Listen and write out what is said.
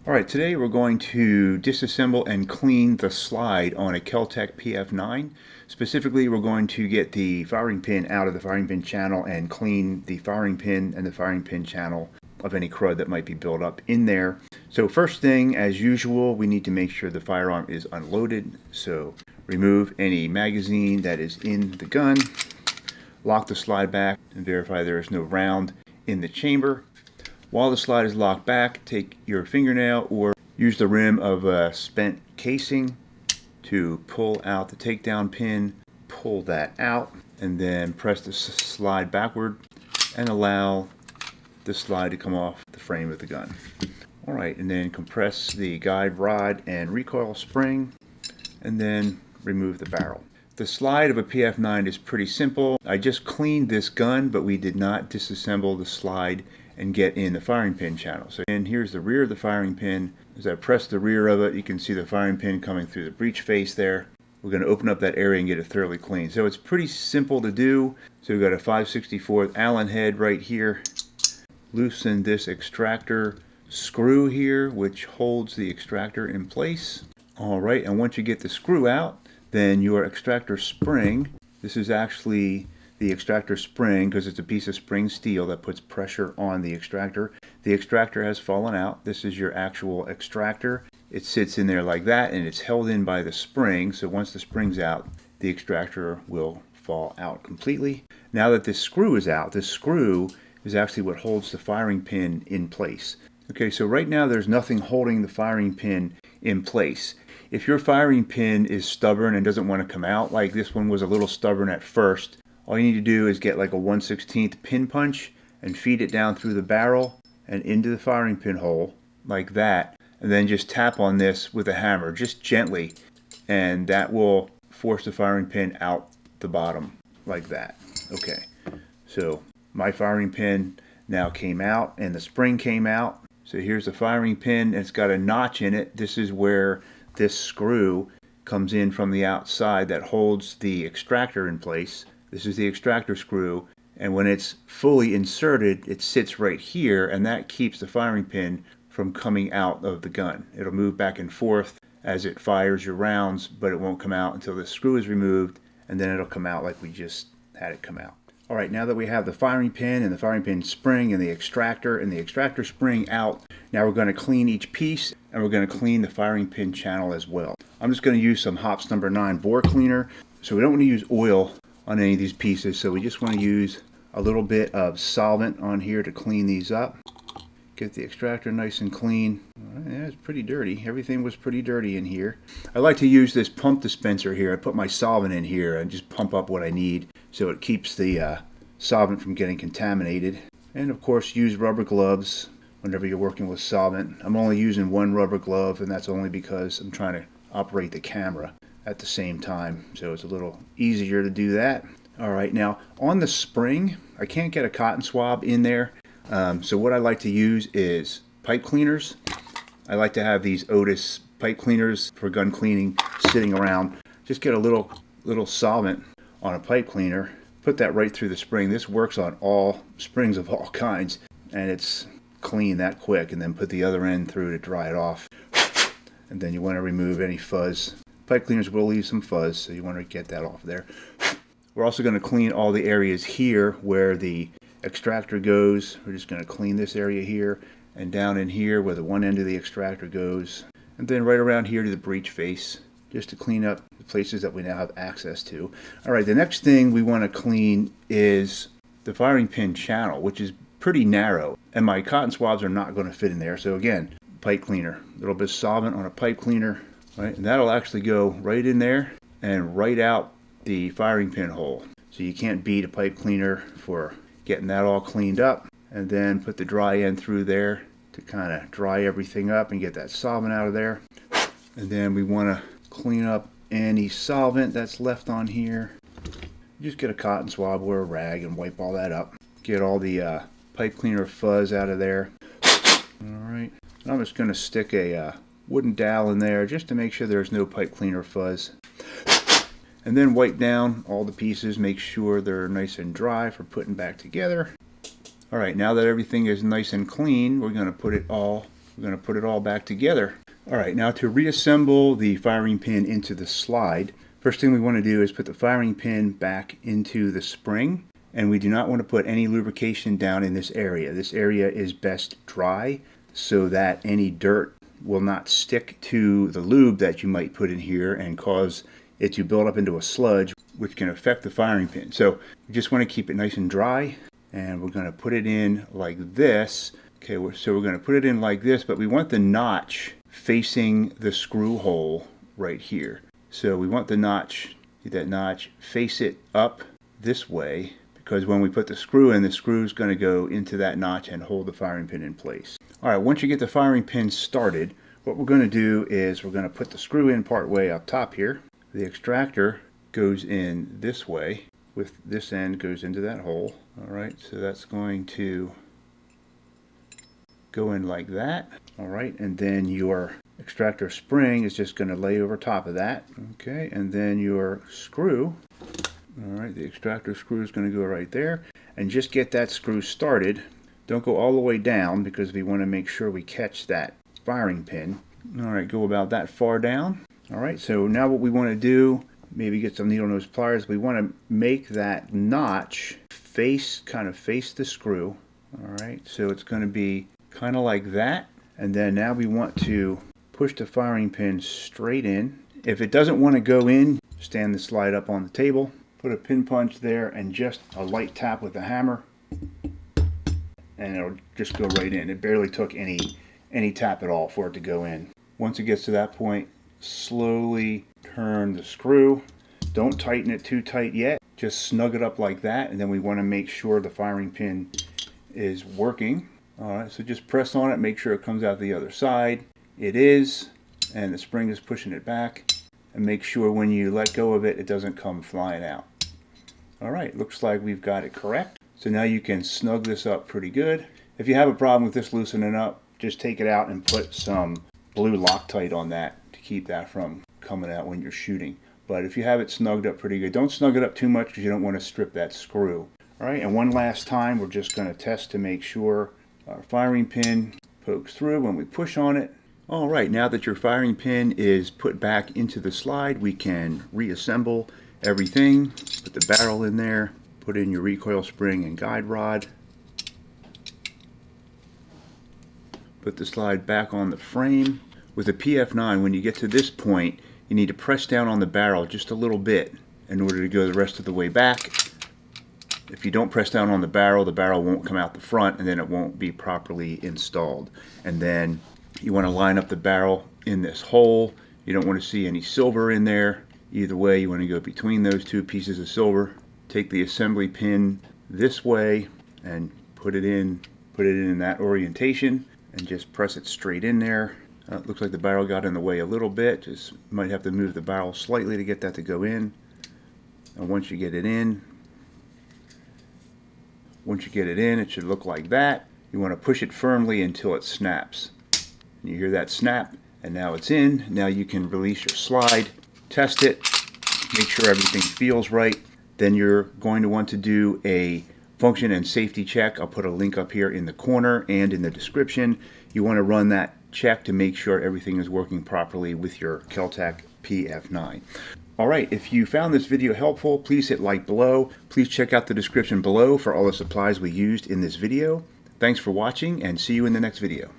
Alright, today we're going to disassemble and clean the slide on a Kel-Tec PF9. Specifically, we're going to get the firing pin out of the firing pin channel and clean the firing pin and the firing pin channel of any crud that might be built up in there. So first thing, as usual, we need to make sure the firearm is unloaded. So remove any magazine that is in the gun, lock the slide back, and verify there is no round in the chamber. While the slide is locked back, take your fingernail or use the rim of a spent casing to pull out the takedown pin, pull that out, and then press the slide backward and allow the slide to come off the frame of the gun. Alright, and then compress the guide rod and recoil spring, and then remove the barrel. The slide of a PF9 is pretty simple. I just cleaned this gun, but we did not disassemble the slide and get in the firing pin channel. So, and here's the rear of the firing pin. As I press the rear of it, you can see the firing pin coming through the breech face there. We're going to open up that area and get it thoroughly clean. So it's pretty simple to do. So we've got a 5/64 Allen head right here. Loosen this extractor screw here, which holds the extractor in place. Alright, and once you get the screw out, then your extractor spring, this is actually the extractor spring because it's a piece of spring steel that puts pressure on the extractor. The extractor has fallen out. This is your actual extractor. It sits in there like that and it's held in by the spring. So once the spring's out, the extractor will fall out completely. Now that this screw is out, this screw is actually what holds the firing pin in place. Okay, so right now there's nothing holding the firing pin in place. If your firing pin is stubborn and doesn't want to come out, like this one was a little stubborn at first, all you need to do is get like a 1/16 pin punch and feed it down through the barrel and into the firing pin hole like that, and then just tap on this with a hammer just gently, and that will force the firing pin out the bottom like that. Okay, so my firing pin now came out and the spring came out. So here's the firing pin. It's got a notch in it. This is where this screw comes in from the outside that holds the extractor in place. This is the extractor screw, and when it's fully inserted, it sits right here, and that keeps the firing pin from coming out of the gun. It'll move back and forth as it fires your rounds, but it won't come out until the screw is removed, and then it'll come out like we just had it come out. Alright, now that we have the firing pin and the firing pin spring and the extractor spring out, now we're going to clean each piece, and we're going to clean the firing pin channel as well. I'm just going to use some Hops number 9 bore cleaner. So we don't want to use oil on any of these pieces, so we just want to use a little bit of solvent on here to clean these up. Get the extractor nice and clean. Yeah, it's pretty dirty. Everything was pretty dirty in here. I like to use this pump dispenser here. I put my solvent in here and just pump up what I need so it keeps the solvent from getting contaminated. And of course, use rubber gloves whenever you're working with solvent. I'm only using one rubber glove, and that's only because I'm trying to operate the camera at the same time, so it's a little easier to do that. Alright, now on the spring, I can't get a cotton swab in there, so what I like to use is pipe cleaners. I like to have these Otis pipe cleaners for gun cleaning sitting around. Just get a little solvent on a pipe cleaner, put that right through the spring. This works on all springs of all kinds, and it's clean that quick. And then put the other end through to dry it off, and then you want to remove any fuzz. Pipe cleaners will leave some fuzz, so you want to get that off there. We're also going to clean all the areas here where the extractor goes. We're just going to clean this area here, and down in here where the one end of the extractor goes, and then right around here to the breech face, just to clean up the places that we now have access to. Alright, the next thing we want to clean is the firing pin channel, which is pretty narrow, and my cotton swabs are not going to fit in there. So again, pipe cleaner, a little bit of solvent on a pipe cleaner. Right, and that'll actually go right in there and right out the firing pin hole. So you can't beat a pipe cleaner for getting that all cleaned up. And then put the dry end through there to kind of dry everything up and get that solvent out of there. And then we want to clean up any solvent that's left on here. Just get a cotton swab or a rag and wipe all that up. Get all the pipe cleaner fuzz out of there. Alright, I'm just going to stick a wooden dowel in there just to make sure there's no pipe cleaner fuzz, and then wipe down all the pieces, make sure they're nice and dry for putting back together. Alright, now that everything is nice and clean, we're going to put it all we're going to put it all back together. All right, now to reassemble the firing pin into the slide, first thing we want to do is put the firing pin back into the spring, and we do not want to put any lubrication down in this area. This area is best dry so that any dirt will not stick to the lube that you might put in here and cause it to build up into a sludge, which can affect the firing pin. So we just want to keep it nice and dry, and we're going to put it in like this. Okay, so we're going to put it in like this, but we want the notch facing the screw hole right here. So we want the notch, that notch, face it up this way, because when we put the screw in, the screw is going to go into that notch and hold the firing pin in place. All right, once you get the firing pin started, what we're going to do is we're going to put the screw in part way up top here. The extractor goes in this way, with this end goes into that hole. All right, so that's going to go in like that. All right, and then your extractor spring is just going to lay over top of that. Okay, and then your screw, all right, the extractor screw is going to go right there, and just get that screw started. Don't go all the way down because we want to make sure we catch that firing pin. All right, go about that far down. All right, so now what we want to do, maybe get some needle nose pliers. We want to make that notch kind of face the screw. All right, so it's going to be kind of like that. And then now we want to push the firing pin straight in. If it doesn't want to go in, stand the slide up on the table, put a pin punch there, and just a light tap with the hammer, and it'll just go right in. It barely took any tap at all for it to go in. Once it gets to that point, slowly turn the screw. Don't tighten it too tight yet. Just snug it up like that, and then we want to make sure the firing pin is working. All right, so just press on it, make sure it comes out the other side. It is, and the spring is pushing it back. And make sure when you let go of it, it doesn't come flying out. All right, looks like we've got it correct. So now you can snug this up pretty good. If you have a problem with this loosening up, just take it out and put some blue Loctite on that to keep that from coming out when you're shooting. But if you have it snugged up pretty good, don't snug it up too much because you don't want to strip that screw. All right, and one last time, we're just going to test to make sure our firing pin pokes through when we push on it. All right, now that your firing pin is put back into the slide, we can reassemble everything. Put the barrel in there, put in your recoil spring and guide rod. Put the slide back on the frame. With a PF9, when you get to this point, you need to press down on the barrel just a little bit in order to go the rest of the way back. If you don't press down on the barrel won't come out the front, and then it won't be properly installed. And then you want to line up the barrel in this hole. You don't want to see any silver in there. Either way, you want to go between those two pieces of silver. Take the assembly pin this way and put it in that orientation, and just press it straight in there. It looks like the barrel got in the way a little bit. Just might have to move the barrel slightly to get that to go in. And once you get it in, it should look like that. You want to push it firmly until it snaps. And you hear that snap, and now it's in. Now you can release your slide, test it, make sure everything feels right. Then you're going to want to do a function and safety check. I'll put a link up here in the corner and in the description. You want to run that check to make sure everything is working properly with your KelTec PF9. All right, if you found this video helpful, please hit like below. Please check out the description below for all the supplies we used in this video. Thanks for watching, and see you in the next video.